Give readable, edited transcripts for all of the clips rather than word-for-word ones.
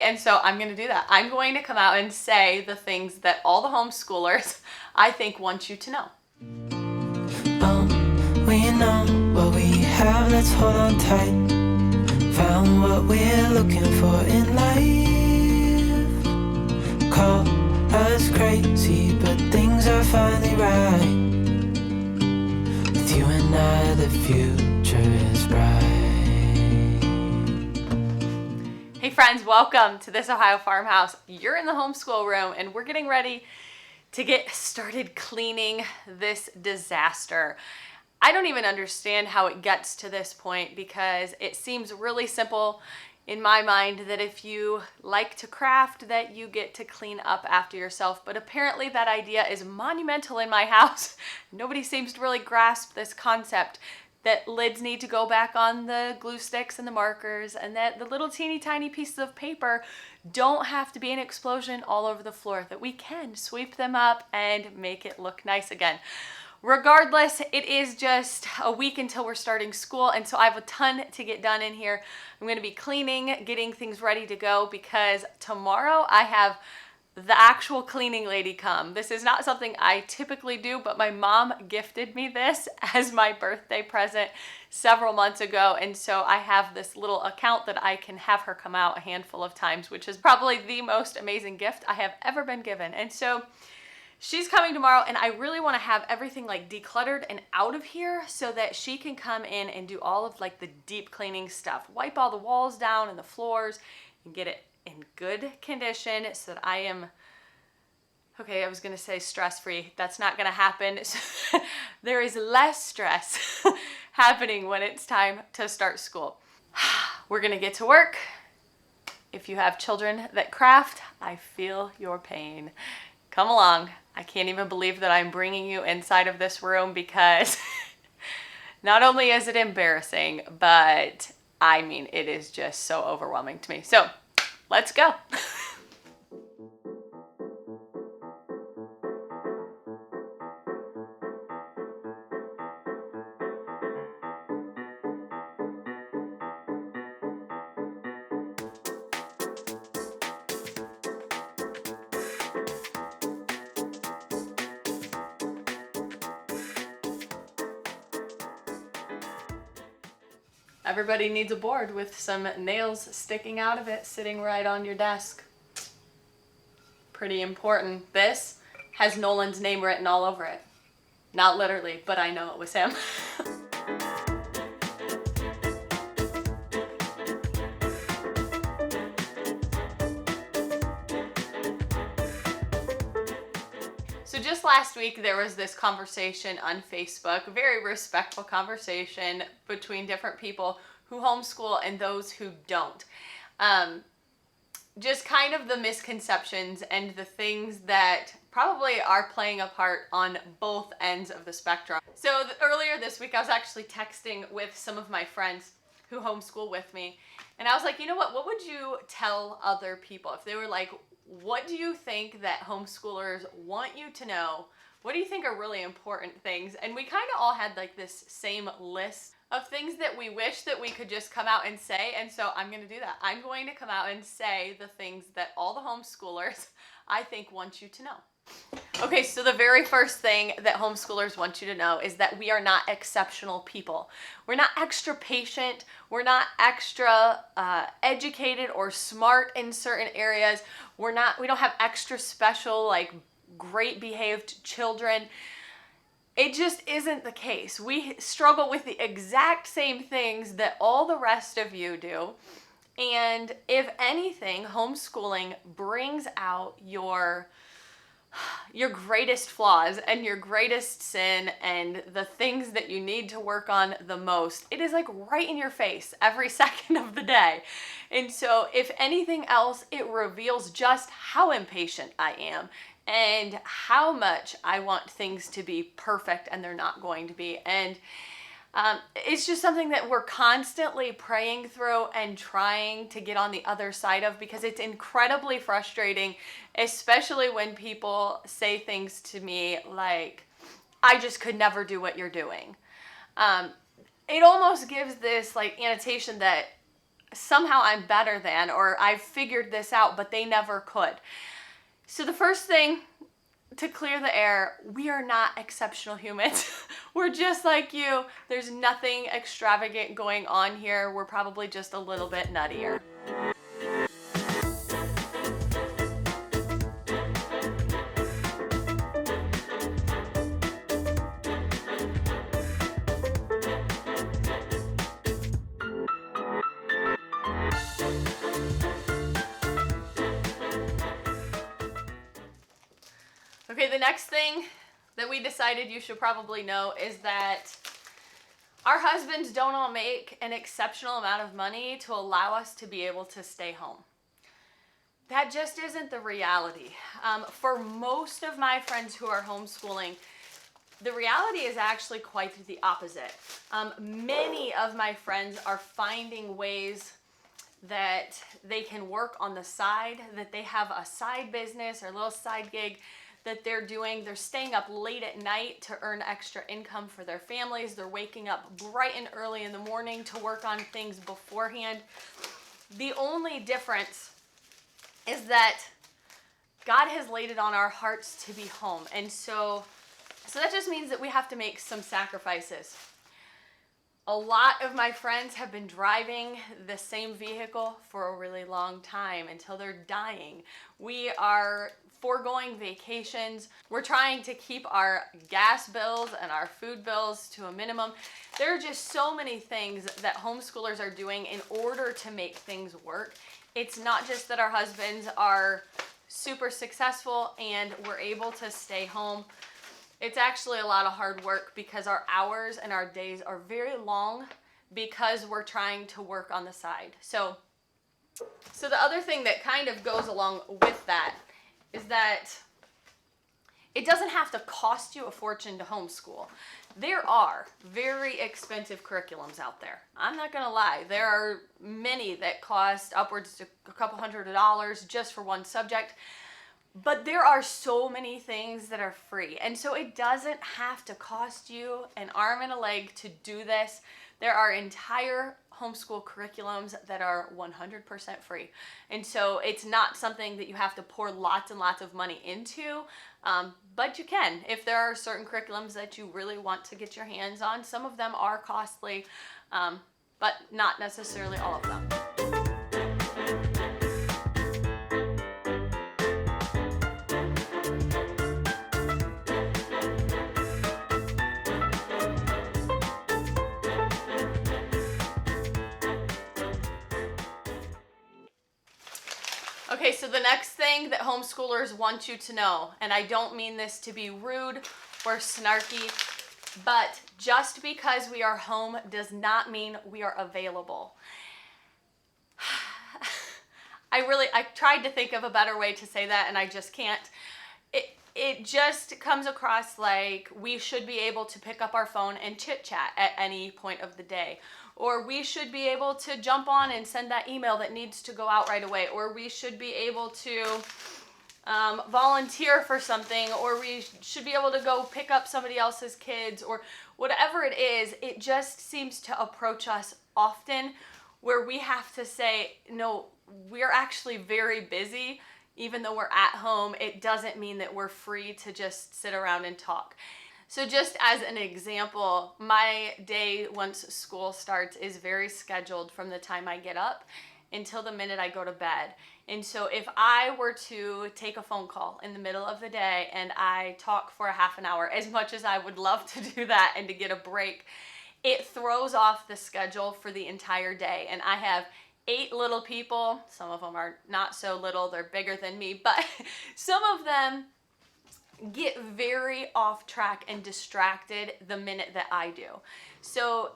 and so I'm going to do that. I'm going to come out and say the things that all the homeschoolers I think want you to know. We know what we have, let's hold on tight. Found what we're looking for in life. Call us crazy, but things are finally right. With you and I, the future is bright. Hey friends, welcome to This Ohio Farmhouse. You're in the homeschool room and we're getting ready to get started cleaning this disaster. I don't even understand how it gets to this point because it seems really simple in my mind that if you like to craft that you get to clean up after yourself, but apparently that idea is monumental in my house. Nobody seems to really grasp this concept that lids need to go back on the glue sticks and the markers, and that the little teeny tiny pieces of paper don't have to be an explosion all over the floor, that we can sweep them up and make it look nice again. Regardless, it is just a week until we're starting school, and so I have a ton to get done in here. I'm going to be cleaning, getting things ready to go, because tomorrow I have the actual cleaning lady come. This is not something I typically do, but my mom gifted me this as my birthday present several months ago, and so I have this little account that I can have her come out a handful of times, which is probably the most amazing gift I have ever been given. And so she's coming tomorrow, and I really want to have everything like decluttered and out of here so that she can come in and do all of like the deep cleaning stuff, wipe all the walls down and the floors and get it in good condition so that I am, okay, I was going to say stress-free. That's not going to happen. There is less stress happening when it's time to start school. We're going to get to work. If you have children that craft, I feel your pain. Come along. I can't even believe that I'm bringing you inside of this room because not only is it embarrassing, but I mean, it is just so overwhelming to me. So let's go. Everybody needs a board with some nails sticking out of it, sitting right on your desk. Pretty important. This has Nolan's name written all over it. Not literally, but I know it was him. So just last week, there was this conversation on Facebook, a very respectful conversation between different people who homeschool and those who don't. Just kind of the misconceptions and the things that probably are playing a part on both ends of the spectrum. So earlier this week, I was actually texting with some of my friends who homeschool with me. And I was like, you know what would you tell other people if they were like, what do you think that homeschoolers want you to know? What do you think are really important things? And we kind of all had like this same list of things that we wish that we could just come out and say. And so I'm going to do that. I'm going to come out and say the things that all the homeschoolers I think want you to know. Okay, so the very first thing that homeschoolers want you to know is that we are not exceptional people. We're not extra patient. We're not extra educated or smart in certain areas. We don't have extra special, like great behaved children. It just isn't the case. We struggle with the exact same things that all the rest of you do. And if anything, homeschooling brings out your greatest flaws and your greatest sin and the things that you need to work on the most. It is like right in your face every second of the day. And so if anything else, it reveals just how impatient I am and how much I want things to be perfect and they're not going to be. And it's just something that we're constantly praying through and trying to get on the other side of, because it's incredibly frustrating, especially when people say things to me like, I just could never do what you're doing. It almost gives this like annotation that somehow I'm better than, or I've figured this out, but they never could. So the first thing to clear the air, we are not exceptional humans. We're just like you. There's nothing extravagant going on here. We're probably just a little bit nuttier. Okay, the next thing that we decided you should probably know is that our husbands don't all make an exceptional amount of money to allow us to be able to stay home. That just isn't the reality. For most of my friends who are homeschooling, the reality is actually quite the opposite. Many of my friends are finding ways that they can work on the side, that they have a side business or a little side gig that they're doing. They're staying up late at night to earn extra income for their families. They're waking up bright and early in the morning to work on things beforehand. The only difference is that God has laid it on our hearts to be home. And so that just means that we have to make some sacrifices. A lot of my friends have been driving the same vehicle for a really long time until they're dying. We are foregoing vacations. We're trying to keep our gas bills and our food bills to a minimum. There are just so many things that homeschoolers are doing in order to make things work. It's not just that our husbands are super successful and we're able to stay home. It's actually a lot of hard work because our hours and our days are very long because we're trying to work on the side. So the other thing that kind of goes along with that is that it doesn't have to cost you a fortune to homeschool. There are very expensive curriculums out there. I'm not gonna lie, there are many that cost upwards to a couple $100 just for one subject. But there are so many things that are free. And so it doesn't have to cost you an arm and a leg to do this. There are entire homeschool curriculums that are 100% free. And so it's not something that you have to pour lots and lots of money into, but you can. If there are certain curriculums that you really want to get your hands on, some of them are costly, but not necessarily all of them. Okay, so the next thing that homeschoolers want you to know, and I don't mean this to be rude or snarky, but just because we are home does not mean we are available. I tried to think of a better way to say that and I just can't. It just comes across like we should be able to pick up our phone and chit chat at any point of the day. Or we should be able to jump on and send that email that needs to go out right away. Or we should be able to volunteer for something. Or we should be able to go pick up somebody else's kids. Or whatever it is, it just seems to approach us often where we have to say, no, we're actually very busy. Even though we're at home, it doesn't mean that we're free to just sit around and talk. So just as an example, my day once school starts is very scheduled from the time I get up until the minute I go to bed. And so if I were to take a phone call in the middle of the day and I talk for a half an hour, as much as I would love to do that and to get a break, it throws off the schedule for the entire day. And I have 8 little people. Some of them are not so little, they're bigger than me, but some of them get very off track and distracted the minute that I do. So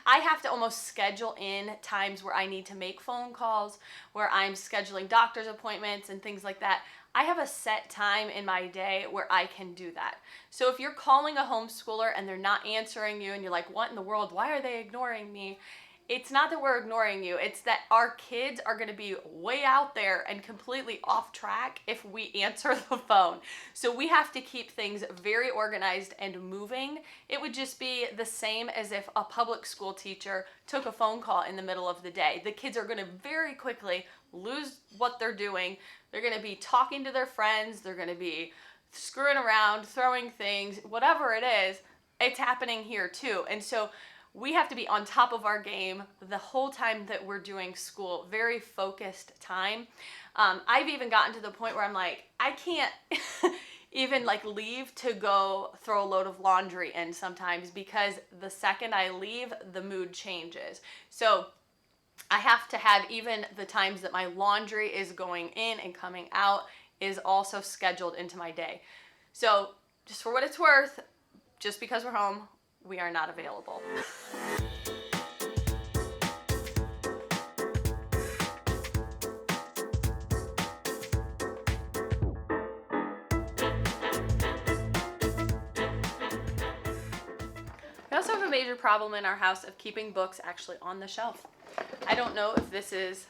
I have to almost schedule in times where I need to make phone calls, where I'm scheduling doctor's appointments and things like that. I have a set time in my day where I can do that. So if you're calling a homeschooler and they're not answering you and you're like, what in the world? Why are they ignoring me? It's not that we're ignoring you. It's that our kids are going to be way out there and completely off track if we answer the phone. So we have to keep things very organized and moving. It would just be the same as if a public school teacher took a phone call in the middle of the day. The kids are going to very quickly lose what they're doing. They're going to be talking to their friends. They're going to be screwing around, throwing things, whatever it is. It's happening here too. And so we have to be on top of our game the whole time that we're doing school, very focused time. I've even gotten to the point where I'm like, I can't even like leave to go throw a load of laundry in sometimes, because the second I leave, the mood changes. So I have to have even the times that my laundry is going in and coming out is also scheduled into my day. So just for what it's worth, just because we're home, we are not available. We also have a major problem in our house of keeping books actually on the shelf. I don't know if this is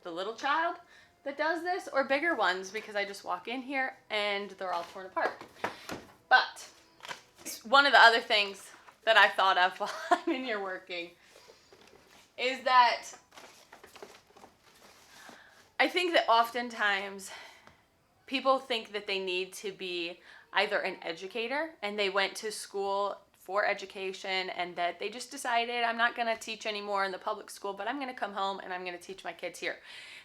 the little child that does this or bigger ones, because I just walk in here and they're all torn apart. But one of the other things that I thought of while I'm in here working is that I think that oftentimes people think that they need to be either an educator and they went to school for education, and that they just decided, I'm not going to teach anymore in the public school, but I'm going to come home and I'm going to teach my kids here.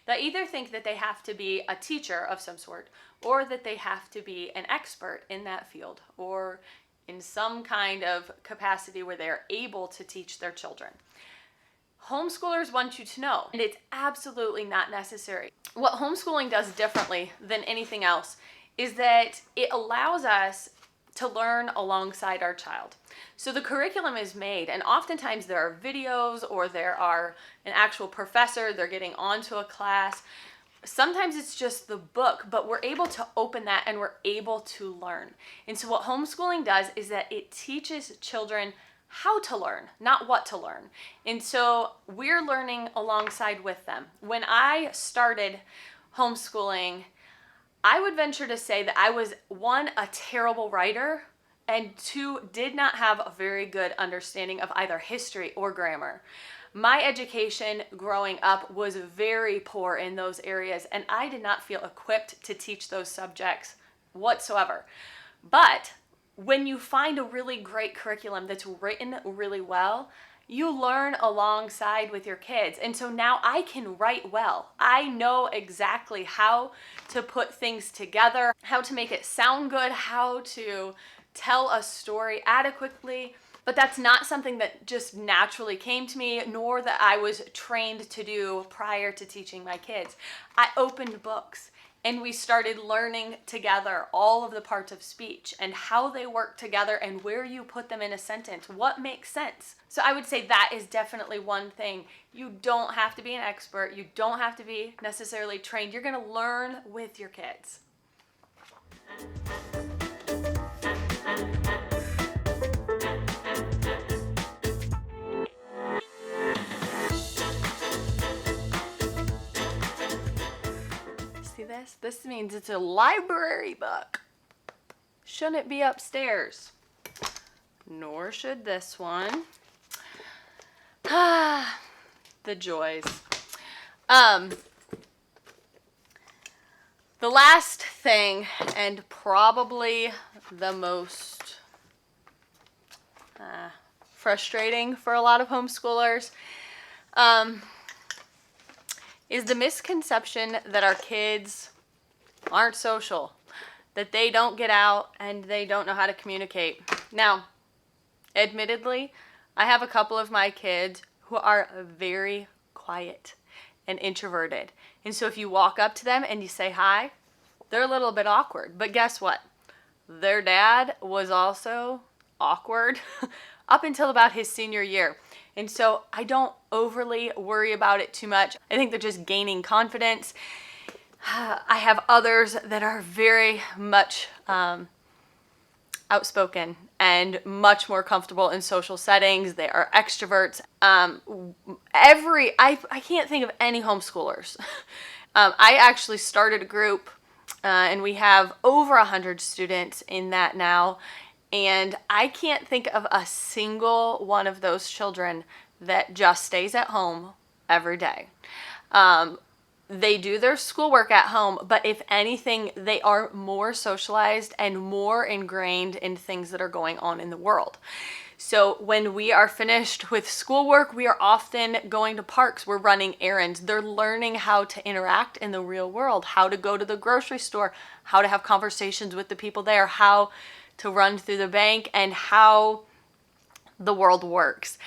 They either think that they have to be a teacher of some sort, or that they have to be an expert in that field, or in some kind of capacity where they're able to teach their children. Homeschoolers want you to know, and it's absolutely not necessary. What homeschooling does differently than anything else is that it allows us to learn alongside our child. So the curriculum is made, and oftentimes there are videos, or there are an actual professor, they're getting onto a class. Sometimes it's just the book, but we're able to open that and we're able to learn. And so what homeschooling does is that it teaches children how to learn, not what to learn. And so we're learning alongside with them. When I started homeschooling, I would venture to say that I was, one, a terrible writer, and two, did not have a very good understanding of either history or grammar. My education growing up was very poor in those areas, and I did not feel equipped to teach those subjects whatsoever. But when you find a really great curriculum that's written really well, you learn alongside with your kids. And so now I can write well. I know exactly how to put things together, how to make it sound good, how to tell a story adequately. But that's not something that just naturally came to me, nor that I was trained to do prior to teaching my kids. I opened books and we started learning together all of the parts of speech and how they work together and where you put them in a sentence, what makes sense. So I would say that is definitely one thing. You don't have to be an expert. You don't have to be necessarily trained. You're going to learn with your kids. See this? This means it's a library book. Shouldn't be upstairs. Nor should this one. Ah, the joys. The last thing, and probably the most frustrating for a lot of homeschoolers, is the misconception that our kids aren't social, that they don't get out and they don't know how to communicate. Now, admittedly, I have a couple of my kids who are very quiet and introverted. And so if you walk up to them and you say hi, they're a little bit awkward. But guess what? Their dad was also awkward up until about his senior year. And so I don't overly worry about it too much. I think they're just gaining confidence. I have others that are very much, I outspoken and much more comfortable in social settings. They are extroverts. I can't think of any homeschoolers. I actually started a group, and we have over 100 students in that now. And I can't think of a single one of those children that just stays at home every day. They do their schoolwork at home, but if anything, they are more socialized and more ingrained in things that are going on in the world. So when we are finished with schoolwork, we are often going to parks. We're running errands. They're learning how to interact in the real world, how to go to the grocery store, how to have conversations with the people there, how to run through the bank, and how the world works.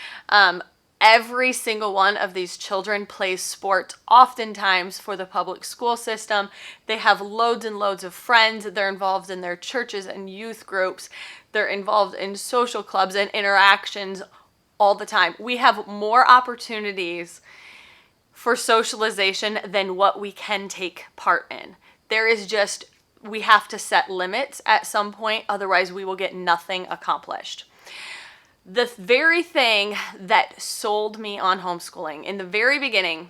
Every single one of these children plays sports, oftentimes for the public school system. They have loads and loads of friends. They're involved in their churches and youth groups. They're involved in social clubs and interactions all the time. We have more opportunities for socialization than what we can take part in. We have to set limits at some point, otherwise we will get nothing accomplished. The very thing that sold me on homeschooling in the very beginning,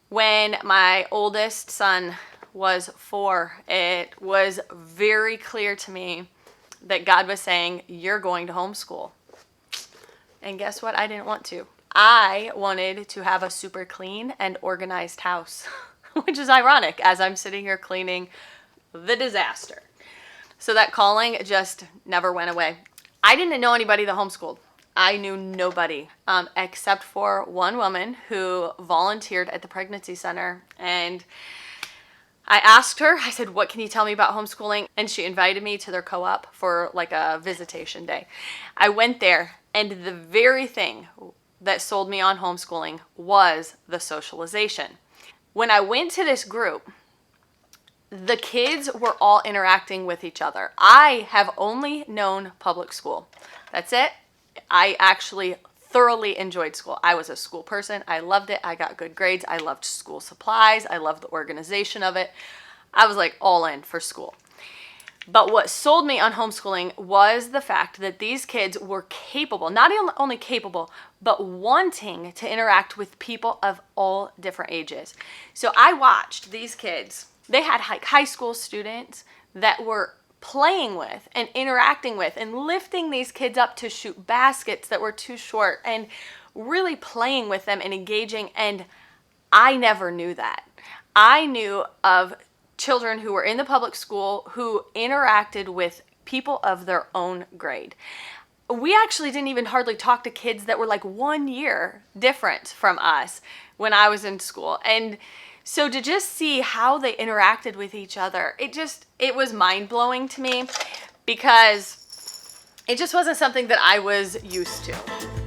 when my oldest son was 4, it was very clear to me that God was saying, you're going to homeschool. And guess what? I didn't want to. I wanted to have a super clean and organized house, which is ironic as I'm sitting here cleaning the disaster. So that calling just never went away. I didn't know anybody that homeschooled. I knew nobody except for one woman who volunteered at the pregnancy center. And I asked her, I said, what can you tell me about homeschooling? And she invited me to their co-op for like a visitation day. I went there, and the very thing that sold me on homeschooling was the socialization. When I went to this group, the kids were all interacting with each other. I have only known public school. That's it. I actually thoroughly enjoyed school. I was a school person. I loved it. I got good grades. I loved school supplies. I loved the organization of it. I was like all in for school. But what sold me on homeschooling was the fact that these kids were capable, not only capable, but wanting to interact with people of all different ages. So I watched these kids. They had high school students that were playing with and interacting with and lifting these kids up to shoot baskets that were too short and really playing with them and engaging. And I never knew that. I knew of children who were in the public school who interacted with people of their own grade. We actually didn't even hardly talk to kids that were like 1 year different from us when I was in school. And so to just see how they interacted with each other, it was mind-blowing to me because it just wasn't something that I was used to.